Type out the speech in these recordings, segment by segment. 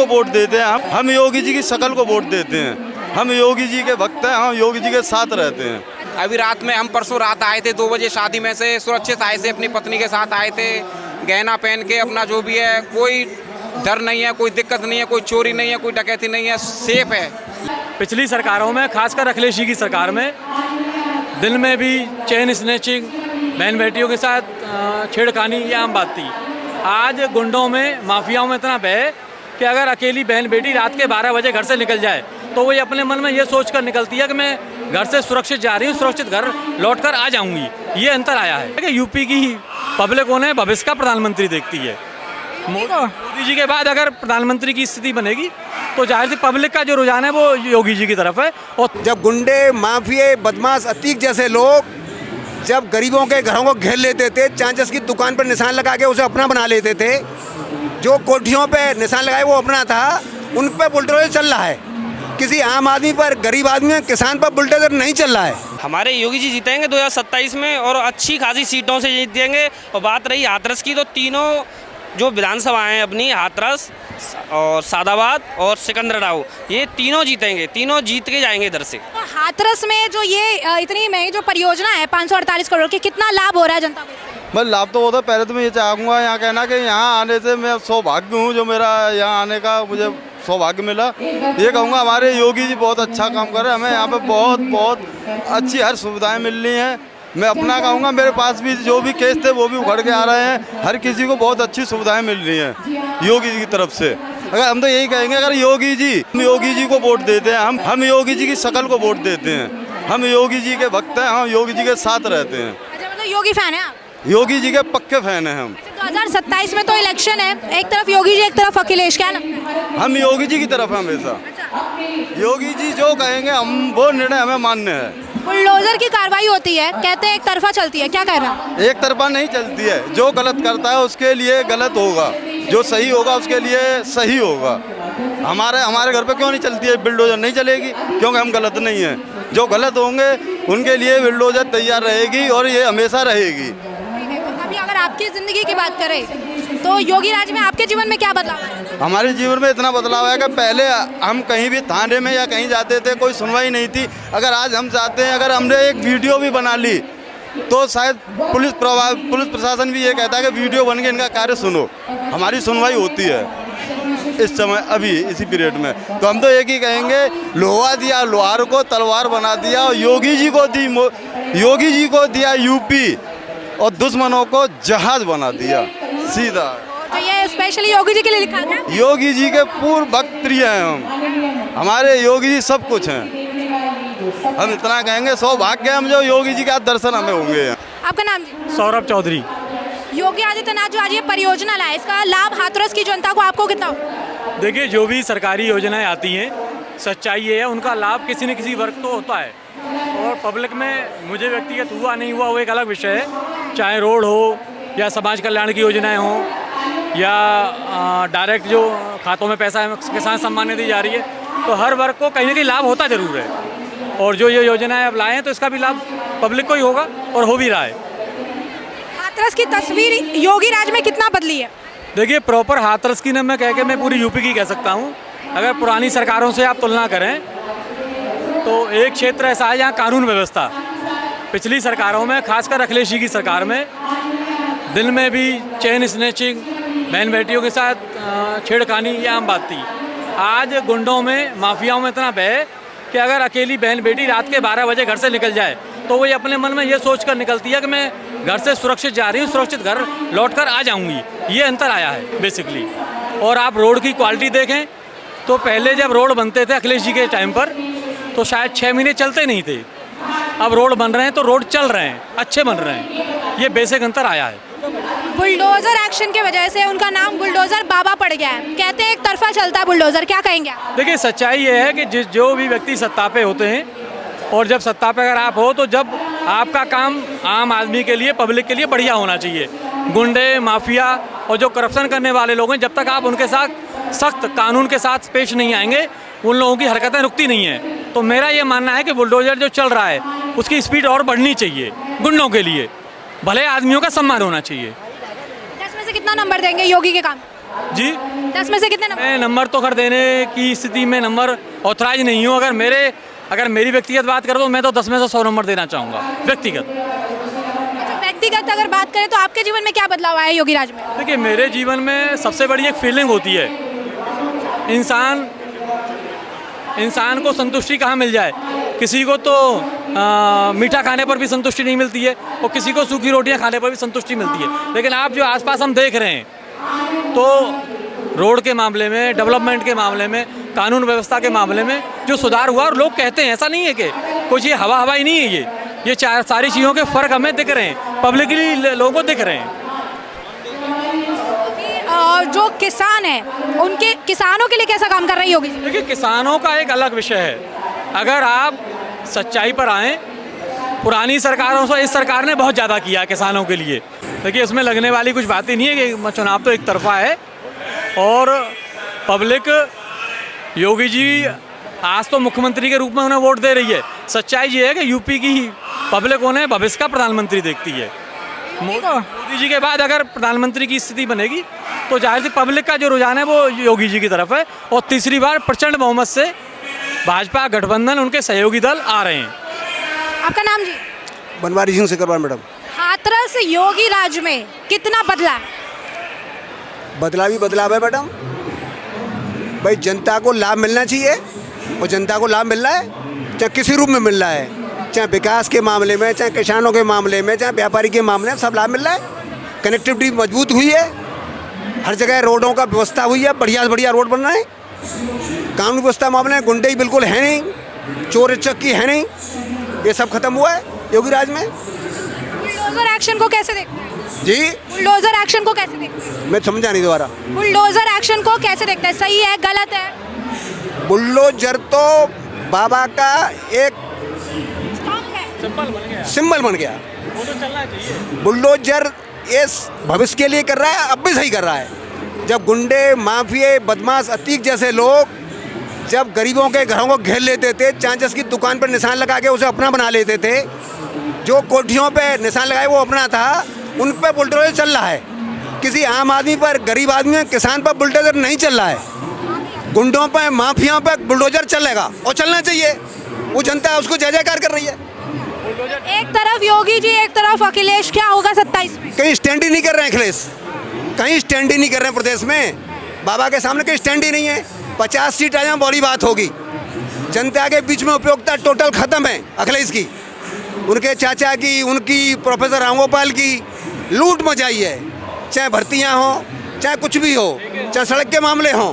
को वोट देते हैं। हम योगी जी की शक्ल को वोट देते हैं। हम योगी जी के भक्त हैं, हम योगी जी के साथ रहते हैं। अभी रात में हम परसों रात आए थे 2 बजे शादी में से, सुरक्षित आए थे, अपनी पत्नी के साथ आए थे, गहना पहन के अपना जो भी है, कोई डर नहीं है, कोई दिक्कत नहीं है, कोई चोरी नहीं है, कोई डकैती नहीं है, सेफ है। पिछली सरकारों में खासकर अखिलेश जी की सरकार में दिन में भी चेन स्नैचिंग, बहन बेटियों के साथ छेड़खानी ये आम बात थी। आज गुंडों में, माफियाओं में इतना भय कि अगर अकेली बहन बेटी रात के 12 बजे घर से निकल जाए तो वो अपने मन में ये सोच कर निकलती है कि मैं घर से सुरक्षित जा रही हूँ, सुरक्षित घर लौट कर आ जाऊँगी। ये अंतर आया है कि यूपी की पब्लिक उन्हें भविष्य का प्रधानमंत्री देखती है। मोदी जी के बाद अगर प्रधानमंत्री की स्थिति बनेगी तो जाहिर सी पब्लिक का जो रुझान है वो योगी जी की तरफ है। और जब गुंडे, माफिया, बदमाश, अतीक जैसे लोग जब गरीबों के घरों को घेर लेते थे, चांचस की दुकान पर निशान लगा के उसे अपना बना लेते थे, जो कोठियों पे निशान लगाए वो अपना था, उन पर बुलडोजर चल रहा है। किसी आम आदमी पर, गरीब आदमी, किसान पर बुलडोजर नहीं चल रहा है। हमारे योगी जी जीतेंगे 2027 में और अच्छी खासी सीटों से जीतेंगे। और बात रही हाथरस की, तो तीनों जो विधानसभाएं हैं अपनी, हाथरस और सादाबाद और सिकंदराबाद, ये तीनों जीतेंगे, तीनों जीत के जाएंगे इधर से। तो हाथरस में जो ये इतनी महंगी जो परियोजना है 548 करोड़ की, कितना लाभ हो रहा है जनता को? बस लाभ तो होता है। पहले तो मैं ये चाहूँगा यहाँ कहना कि यहाँ आने से मैं सौभाग्य हूँ, जो मेरा यहाँ आने का मुझे सौभाग्य मिला। ये कहूँगा हमारे योगी जी बहुत अच्छा काम कर रहे हैं, हमें यहाँ पे बहुत बहुत अच्छी हर सुविधाएं मिल रही हैं। मैं अपना कहूँगा, मेरे पास भी जो भी केस थे वो भी उखड़ के आ रहे हैं। हर किसी को बहुत अच्छी सुविधाएं मिल रही हैं योगी जी की तरफ से। अगर हम तो यही कहेंगे, अगर योगी जी को वोट देते हैं, हम योगी जी की शक्ल को वोट देते हैं। हम योगी जी के भक्त हैं, हम योगी जी के साथ रहते हैं। अच्छा, मतलब योगी फैन है आप? योगी जी के पक्के फैन हैं हम। 2027 में तो इलेक्शन है, एक तरफ योगी जी, एक तरफ अखिलेश, क्या लगता है? हम योगी जी की तरफ हैं हमेशा। योगी जी जो कहेंगे हम वो निर्णय हमें मान्य है। बुलडोजर की कार्रवाई होती है, कहते हैं एक तरफा चलती है, क्या कहना? एक तरफा नहीं चलती है। जो गलत करता है उसके लिए गलत होगा, जो सही होगा उसके लिए सही होगा। हमारे घर पे क्यों नहीं चलती है बुलडोजर? नहीं चलेगी क्योंकि हम गलत नहीं हैं। जो गलत होंगे उनके लिए बुलडोजर तैयार रहेगी और ये हमेशा रहेगी। अभी अगर आपकी ज़िंदगी की बात करें तो योगी राज में आपके जीवन में क्या बदलाव है? हमारे जीवन में इतना बदलाव है कि पहले हम कहीं भी थाने में या कहीं जाते थे, कोई सुनवाई नहीं थी। अगर आज हम जाते हैं, अगर हमने एक वीडियो भी बना ली तो शायद पुलिस प्रशासन भी ये कहता है कि वीडियो बन के इनका कार्य सुनो। हमारी सुनवाई होती है इस समय, अभी इसी पीरियड में। तो हम तो एक ही कहेंगे, लोहा दिया लोहार को, तलवार बना दिया। और योगी जी को दिया यूपी और दुश्मनों को जहाज बना दिया सीधा। तो ये स्पेशली योगी जी के लिए लिखा है? योगी जी के पूर्ण भक्त प्रिय हैं हम। हमारे योगी जी सब कुछ हैं। हम इतना कहेंगे, सौभाग्य हम जो योगी जी का दर्शन हमें होंगे। आपका नाम जी? सौरभ चौधरी। योगी आदित्यनाथ जो आज ये परियोजना लाए, इसका लाभ हाथरस की जनता को आपको कितना होगा? देखिए, जो भी सरकारी योजनाएं आती हैं, सच्चाई ये है उनका लाभ किसी न किसी वर्ग तो होता है। और पब्लिक में मुझे व्यक्तिगत हुआ नहीं हुआ वो एक अलग विषय है। चाहे रोड हो या समाज कल्याण की योजनाएं हों या डायरेक्ट जो खातों में पैसा किसान सम्मान निधि जा रही है, तो हर वर्ग को कहीं ना कहीं लाभ होता ज़रूर है। और जो ये योजनाएं अब लाए हैं तो इसका भी लाभ पब्लिक को ही होगा और हो भी रहा है। हाथरस की तस्वीर योगी राज में कितना बदली है? देखिए, प्रॉपर हाथरस की न मैं कह के मैं पूरी यूपी की कह सकता हूँ। अगर पुरानी सरकारों से आप तुलना करें तो एक क्षेत्र ऐसा है जहाँ कानून व्यवस्था पिछली सरकारों में, खासकर अखिलेश जी की सरकार में, दिन में भी चेन स्नैचिंग, बहन बेटियों के साथ छेड़खानी ये आम बात थी। आज गुंडों में, माफियाओं में इतना भय कि अगर अकेली बहन बेटी रात के 12 बजे घर से निकल जाए तो वो अपने मन में ये सोच कर निकलती है कि मैं घर से सुरक्षित जा रही हूँ, सुरक्षित घर लौट कर आ जाऊँगी। ये अंतर आया है बेसिकली। और आप रोड की क्वालिटी देखें तो पहले जब रोड बनते थे अखिलेश जी के टाइम पर तो शायद 6 महीने चलते नहीं थे। अब रोड बन रहे हैं तो रोड चल रहे हैं, अच्छे बन रहे हैं। ये बेसिक अंतर आया है। बुलडोजर एक्शन की वजह से उनका नाम बुलडोजर बाबा पड़ गया है, कहते हैं एक तरफा चलता है बुलडोजर, क्या कहेंगे आप? देखिए, सच्चाई ये है कि जो भी व्यक्ति सत्ता पे होते हैं और जब सत्ता पे अगर आप हो तो जब आपका काम आम आदमी के लिए, पब्लिक के लिए बढ़िया होना चाहिए। गुंडे, माफिया और जो करप्शन करने वाले लोग हैं, जब तक आप उनके साथ सख्त कानून के साथ पेश नहीं आएंगे, उन लोगों की हरकतें रुकती नहीं हैं। तो मेरा ये मानना है कि बुलडोजर जो चल रहा है उसकी स्पीड और बढ़नी चाहिए गुंडों के लिए। भले आदमियों का सम्मान होना चाहिए। 10 में से कितना नंबर देंगे योगी के काम? जी, 10 में से कितने नंबर? मैं नंबर तो कर देने की स्थिति में नंबर ऑथराइज नहीं हूँ। अगर मेरी व्यक्तिगत बात करें तो मैं तो 10 में से 100 नंबर देना चाहूँगा व्यक्तिगत। अच्छा, व्यक्तिगत अगर बात करें तो आपके जीवन में क्या बदलाव आया है योगी राज में? देखिए, मेरे जीवन में सबसे बड़ी एक फीलिंग होती है, इंसान को संतुष्टि कहाँ मिल जाए। किसी को तो मीठा खाने पर भी संतुष्टि नहीं मिलती है और किसी को सूखी रोटियां खाने पर भी संतुष्टि मिलती है। लेकिन आप जो आसपास हम देख रहे हैं तो रोड के मामले में, डेवलपमेंट के मामले में, कानून व्यवस्था के मामले में जो सुधार हुआ, और लोग कहते हैं, ऐसा नहीं है कि कुछ ये हवा ही नहीं है, ये सारी चीज़ों के फ़र्क हमें दिख रहे हैं, पब्लिकली लोगों को दिख रहे हैं। जो किसान है उनके किसानों के लिए कैसा काम कर रहे हैं योगी जी? देखिए, किसानों का एक अलग विषय है। अगर आप सच्चाई पर आएँ, पुरानी सरकारों से इस सरकार ने बहुत ज़्यादा किया किसानों के लिए। देखिए, इसमें लगने वाली कुछ बातें नहीं है कि चुनाव तो एक तरफा है और पब्लिक योगी जी आज तो मुख्यमंत्री के रूप में उन्हें वोट दे रही है। सच्चाई ये है कि यूपी की पब्लिक उन्हें भविष्य का प्रधानमंत्री देखती है। मोदी जी के बाद अगर प्रधानमंत्री की स्थिति बनेगी तो जाहिर सी पब्लिक का जो रुझान है वो योगी जी की तरफ है, और तीसरी बार प्रचंड बहुमत से भाजपा गठबंधन, उनके सहयोगी दल आ रहे हैं। आपका नाम जी? बनवारी सिंह सिकरवार मैडम। हाथरस योगी राज में कितना बदला है? बदलाव है मैडम। भाई, जनता को लाभ मिलना चाहिए और जनता को लाभ मिल रहा है, चाहे किसी रूप में मिल रहा है, चाहे विकास के मामले में, चाहे किसानों के मामले में, चाहे व्यापारी के मामले में, सब लाभ मिल रहा है। कनेक्टिविटी मजबूत हुई है, हर जगह रोडों का व्यवस्था हुई है, बढ़िया से बढ़िया रोड बन रहे हैं। कानून व्यवस्था मामले में गुंडई बिल्कुल है नहीं, चोर चक्की है नहीं, ये सब खत्म हुआ है योगी राज में। बुलडोजर एक्शन को कैसे देखते हैं जी, बुलडोजर एक्शन को कैसे देखते हैं? मैं समझा नहीं दोबारा। बुलडोजर एक्शन को कैसे देखते हैं? सही है, गलत है? बुलडोजर तो बाबा का एक सिंबल बन गया। वो तो चलना चाहिए। बुलडोजर ये भविष्य के लिए कर रहा है, अब भी सही कर रहा है। जब गुंडे, माफिए, बदमाश, अतीक जैसे लोग जब गरीबों के घरों को घेर लेते थे, चांचस की दुकान पर निशान लगा के उसे अपना बना लेते थे, जो कोठियों पे निशान लगाए वो अपना था, उन पर बुलडोजर चल रहा है। किसी आम आदमी पर, गरीब आदमी, किसान पर बुलडोजर नहीं चल रहा है। गुंडों पर, माफियाओं पर बुलडोजर चलेगा और चलना चाहिए। वो जनता उसको जय जयकार कर रही है। एक तरफ योगी जी, एक तरफ अखिलेश, क्या होगा 27 में? कहीं स्टैंड ही नहीं कर रहे हैं अखिलेश, कहीं स्टैंड ही नहीं कर रहे हैं प्रदेश में। बाबा के सामने कहीं स्टैंड ही नहीं है। 50 सीट आ जाए बड़ी बात होगी। जनता के बीच में उपयोगिता टोटल खत्म है अखिलेश की। उनके चाचा की, उनकी, प्रोफेसर रामगोपाल की लूट मचाई है, चाहे भर्तियां हो, चाहे कुछ भी हो, चाहे सड़क के मामले हों।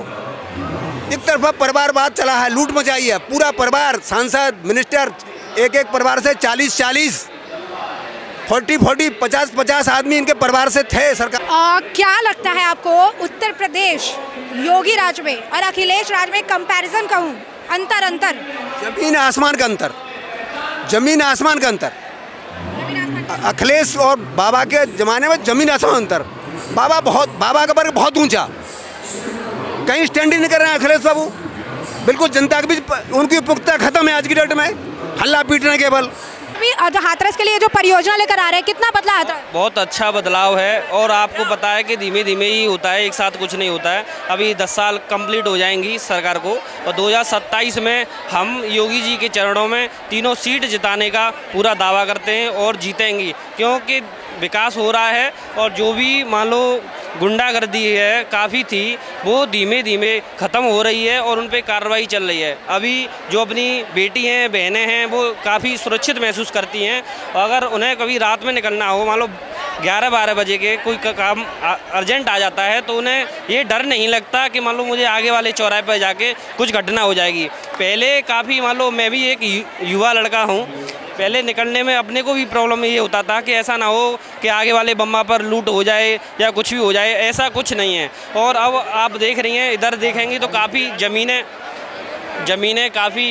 एक तरफा परिवारवाद चला है, लूट मचाई है। पूरा परिवार, सांसद, मिनिस्टर, एक एक परिवार से 40-40, 40-40, 50-50 आदमी इनके परिवार से थे सरकार। क्या लगता है आपको उत्तर प्रदेश योगी राज में और अखिलेश राज में कंपैरिजन कहूँ, अंतर? जमीन आसमान का अंतर, जमीन आसमान का अंतर। अखिलेश और बाबा के जमाने में जमीन आसमान अंतर। बाबा का वर्ग बहुत ऊंचा, कहीं स्टैंड ही नहीं कर रहे हैं अखिलेश बाबू। बिल्कुल जनता के बीच उनकी उपयुक्तता खत्म है आज की डेट में, हल्ला पीटने केवल। अभी जो हाथरस के लिए जो परियोजना लेकर आ रहे हैं, कितना बदला हाथरस? बहुत अच्छा बदलाव है और आपको पता है कि धीमे धीमे ही होता है, एक साथ कुछ नहीं होता है। अभी 10 साल कंप्लीट हो जाएंगी सरकार को और 2027 में हम योगी जी के चरणों में तीनों सीट जिताने का पूरा दावा करते हैं और जीतेंगी, क्योंकि विकास हो रहा है और जो भी मान लो गुंडागर्दी है काफ़ी थी, वो धीमे धीमे ख़त्म हो रही है और उन पे कार्रवाई चल रही है। अभी जो अपनी बेटी हैं, बहनें हैं, वो काफ़ी सुरक्षित महसूस करती हैं। अगर उन्हें कभी रात में निकलना हो, मान लो 11-12 बजे के कोई काम अर्जेंट आ जाता है, तो उन्हें ये डर नहीं लगता कि मान लो मुझे आगे वाले चौराहे पर जाके कुछ घटना हो जाएगी। पहले काफ़ी, मान लो मैं भी एक युवा लड़का हूँ, पहले निकलने में अपने को भी प्रॉब्लम ये होता था कि ऐसा ना हो कि आगे वाले बम्मा पर लूट हो जाए या कुछ भी हो जाए, ऐसा कुछ नहीं है। और अब आप देख रही हैं, इधर देखेंगी तो काफ़ी ज़मीनें काफ़ी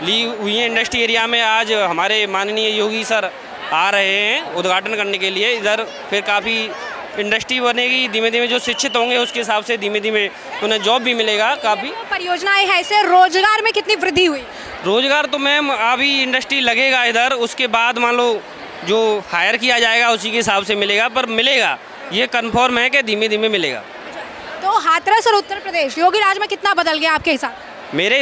ली हुई हैं इंडस्ट्री एरिया में। आज हमारे माननीय योगी सर आ रहे हैं उद्घाटन करने के लिए। इधर फिर काफ़ी इंडस्ट्री बनेगी, धीमे धीमे जो शिक्षित होंगे उसके हिसाब से धीमे धीमे उन्हें जॉब भी मिलेगा। काफ़ी परियोजनाएं हैं, इससे रोजगार में कितनी वृद्धि हुई? रोजगार तो मैम अभी इंडस्ट्री लगेगा इधर, उसके बाद मान लो जो हायर किया जाएगा उसी के हिसाब से मिलेगा, पर मिलेगा, ये कन्फर्म है कि धीमे धीमे मिलेगा। तो हाथरस और उत्तर प्रदेश योगी राज में कितना बदल गया आपके हिसाब से? मेरे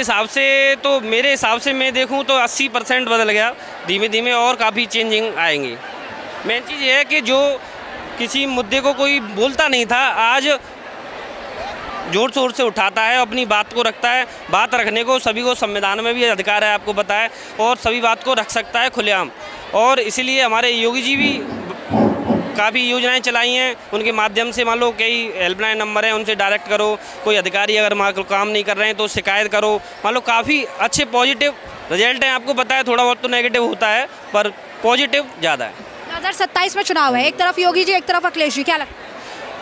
हिसाब से मैं देखूं तो 80% बदल गया। धीमे धीमे और काफ़ी चेंजिंग आएंगी। मेन चीज़ ये है कि जो किसी मुद्दे को कोई बोलता नहीं था, आज जोर शोर से उठाता है, अपनी बात को रखता है। बात रखने को सभी को संविधान में भी अधिकार है, आपको पता है, और सभी बात को रख सकता है खुलेआम। और इसीलिए हमारे योगी जी भी काफ़ी योजनाएं चलाई हैं, उनके माध्यम से मान लो कई हेल्पलाइन नंबर हैं, उनसे डायरेक्ट करो। कोई अधिकारी अगर मान लो काम नहीं कर रहे हैं तो शिकायत करो। मान लो काफ़ी अच्छे पॉजिटिव रिजल्ट हैं। आपको पता है थोड़ा बहुत तो नेगेटिव होता है, पर पॉजिटिव ज़्यादा है। 2027 में चुनाव है, एक तरफ योगी जी एक तरफ अखिलेश जी, क्या लगता है?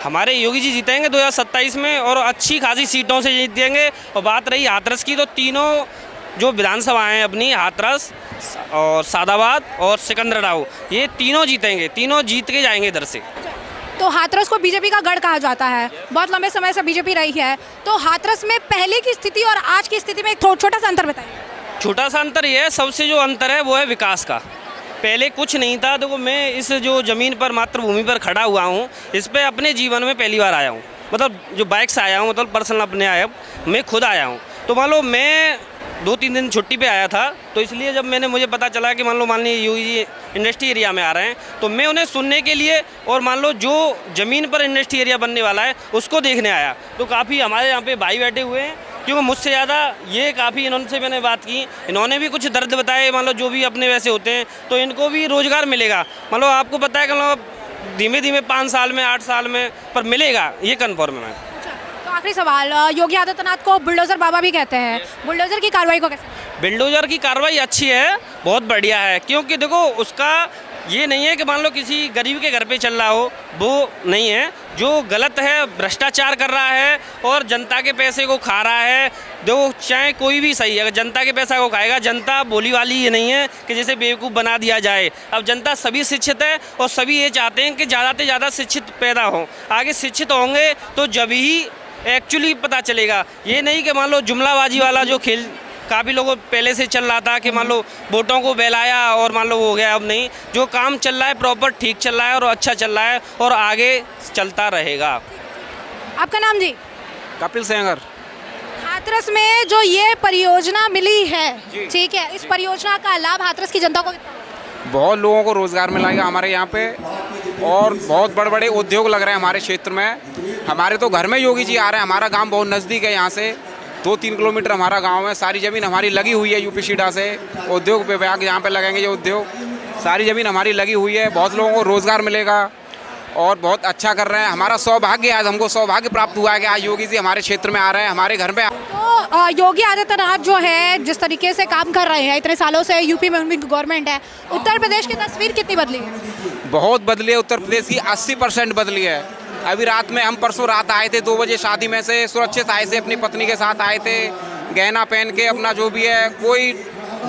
हमारे योगी जी जीतेंगे 2027 में, और अच्छी खासी सीटों से जीतेंगे। और बात रही हाथरस की, तो तीनों जो विधानसभाएं हैं अपनी, हाथरस और सादाबाद और सिकंदराबाद, ये तीनों जीतेंगे, तीनों जीत के जाएंगे इधर से। तो हाथरस को बीजेपी का गढ़ कहा जाता है, बहुत लंबे समय से बीजेपी रही है, तो हाथरस में पहले की स्थिति और आज की स्थिति में एक छोटा सा अंतर बताइए। छोटा सा अंतर ये है, सबसे जो अंतर है वो है विकास का। पहले कुछ नहीं था। देखो, मैं इस जो ज़मीन पर, मातृभूमि पर खड़ा हुआ हूँ, इस पे अपने जीवन में पहली बार आया हूँ। मतलब जो बाइक से आया हूँ, मतलब पर्सनल अपने आया, मैं खुद आया हूँ। तो मान लो मैं 2-3 दिन छुट्टी पे आया था, तो इसलिए जब मुझे पता चला कि मान लीजिए योगी जी इंडस्ट्री एरिया में आ रहे हैं, तो मैं उन्हें सुनने के लिए, और मान लो जो ज़मीन पर इंडस्ट्री एरिया बनने वाला है उसको देखने आया। तो काफ़ी हमारे यहाँ पे भाई बैठे हुए हैं, क्योंकि मुझसे ज़्यादा ये काफ़ी इन्होंने मैंने बात की, इन्होंने भी कुछ दर्द बताए, मान लो जो भी अपने वैसे होते हैं, तो इनको भी रोज़गार मिलेगा। मान लो आपको पता है कि धीमे धीमे 5 साल में, 8 साल में, पर मिलेगा, ये कन्फर्म है। तो आखिरी सवाल, योगी आदित्यनाथ को बुलडोजर बाबा भी कहते हैं, बुलडोजर की कार्रवाई को कैसे? बिल्डोजर की कार्रवाई अच्छी है, बहुत बढ़िया है, क्योंकि देखो उसका ये नहीं है कि मान लो किसी गरीब के घर पे चल रहा हो, वो नहीं है। जो गलत है, भ्रष्टाचार कर रहा है और जनता के पैसे को खा रहा है, देखो चाहे कोई भी सही है, अगर जनता के पैसा को खाएगा, जनता बोली वाली ये नहीं है कि जैसे बेवकूफ़ बना दिया जाए। अब जनता सभी शिक्षित है और सभी ये चाहते हैं कि ज़्यादा से ज़्यादा शिक्षित पैदा हो। आगे शिक्षित होंगे तो जब ही एक्चुअली पता चलेगा। ये नहीं कि मान लो जुमलाबाजी वाला जो खेल काफ़ी लोगों पहले से चल रहा था कि मान लो वोटों को बहलाया और मान लो हो गया। अब नहीं, जो काम चल रहा है प्रॉपर ठीक चल रहा है और अच्छा चल रहा है और आगे चलता रहेगा। आपका नाम जी? कपिल सेंगर। हाथरस में जो ये परियोजना मिली है, ठीक है, इस परियोजना का लाभ हाथरस की जनता को कितना? बहुत लोगों को रोज़गार मिलेगा हमारे यहाँ पे, और बहुत बड़े बड़े उद्योग लग रहे हैं हमारे क्षेत्र में। हमारे तो घर में योगी जी आ रहे हैं। हमारा गांव बहुत नज़दीक है, यहाँ से 2-3 किलोमीटर हमारा गांव है। सारी ज़मीन हमारी लगी हुई है यूपी सीडा से, उद्योग विभाग यहाँ पे लगेंगे ये उद्योग, सारी ज़मीन हमारी लगी हुई है। बहुत लोगों को रोज़गार मिलेगा और बहुत अच्छा कर रहे हैं। हमारा सौभाग्य, आज हमको सौभाग्य प्राप्त हुआ है कि आज योगी जी हमारे क्षेत्र में आ रहे हैं, हमारे घर में। तो योगी आदित्यनाथ जो है जिस तरीके से काम कर रहे हैं, इतने सालों से यूपी में उनकी गवर्नमेंट है, उत्तर प्रदेश की तस्वीर कितनी बदली है? बहुत बदली है उत्तर प्रदेश की, 80% बदली है। अभी रात में, हम परसों रात आए थे 2 बजे शादी में से, सुरक्षित आए थे, अपनी पत्नी के साथ आए थे, गहना पहन के, अपना जो भी है, कोई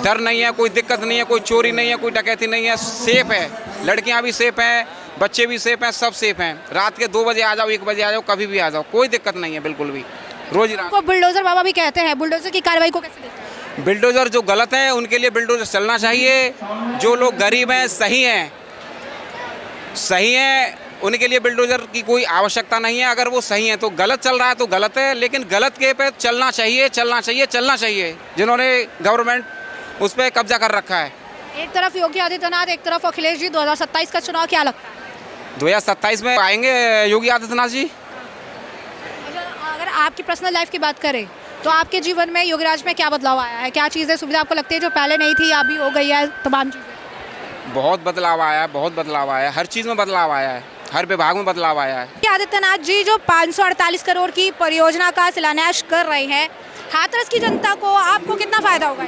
डर नहीं है, कोई दिक्कत नहीं है, कोई चोरी नहीं है, कोई डकैती नहीं है, सेफ है। लड़कियां भी सेफ हैं, बच्चे भी सेफ हैं, सब सेफ हैं। रात के 2 बजे आ जाओ, 1 बजे आ जाओ, कभी भी आ जाओ, कोई दिक्कत नहीं है बिल्कुल भी। रोज रात को बुलडोजर बाबा भी कहते हैं, बुलडोजर की कार्रवाई को कैसे देखते हैं? बिल्डोजर जो गलत है उनके लिए बिल्डोजर चलना चाहिए। जो लोग गरीब हैं, सही हैं, उनके लिए बिल्डोजर की कोई आवश्यकता नहीं है। अगर वो सही है तो गलत चल रहा है तो गलत है, लेकिन गलत के पे चलना चाहिए। जिन्होंने गवर्नमेंट उस पर कब्जा कर रखा है। एक तरफ योगी आदित्यनाथ, एक तरफ अखिलेश जी, 2027 का चुनाव क्या लगता है? 2027 में आएंगे योगी आदित्यनाथ जी। अगर आपकी पर्सनल लाइफ की बात करें तो आपके जीवन में योगीराज में क्या बदलाव आया है? क्या चीज़ें, सुविधा आपको लगती है जो पहले नहीं थी, अभी हो गई है? तमाम चीज़ें बहुत बदलाव आया है, हर चीज़ में बदलाव आया है, हर विभाग में बदलाव आया है। आदित्यनाथ जी जो 548 करोड़ की परियोजना का शिलान्यास कर रहे हैं, हाथरस की जनता को आपको कितना फायदा होगा?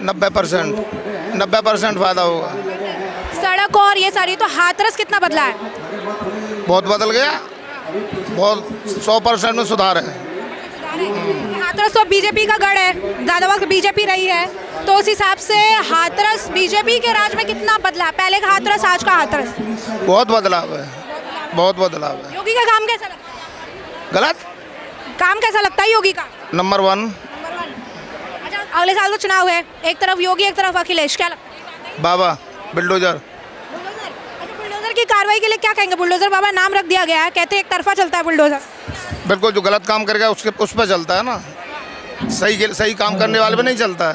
90% फायदा होगा। सड़क और ये सारी, तो हाथरस कितना बदला है? बहुत बदल गया, बहुत 100% में सुधार है। हाथरस तो बीजेपी का गढ़ है, ज़्यादा वक्त बीजेपी रही है, तो उस हिसाब से हाथरस बीजेपी के राज में कितना बदला? पहले का हाथरस, आज का हाथरस बहुत बदलाव है, बहुत बदलाव है। योगी का काम कैसा लगता है? गलत काम कैसा लगता है योगी का? नंबर 1। अच्छा, अगले साल तो चुनाव है, एक तरफ योगी एक तरफ अखिलेश, क्या लगता है? बाबा बिल्डोजर। अच्छा, बुलडोजर की कार्रवाई के लिए क्या कहेंगे? बुलडोजर बाबा नाम रख दिया गया है, कहते हैं एक तरफा चलता है बुलडोजर। बिल्कुल जो गलत काम करेगा उसके उस पर चलता है ना, सही काम करने वाले पे नहीं चलता है।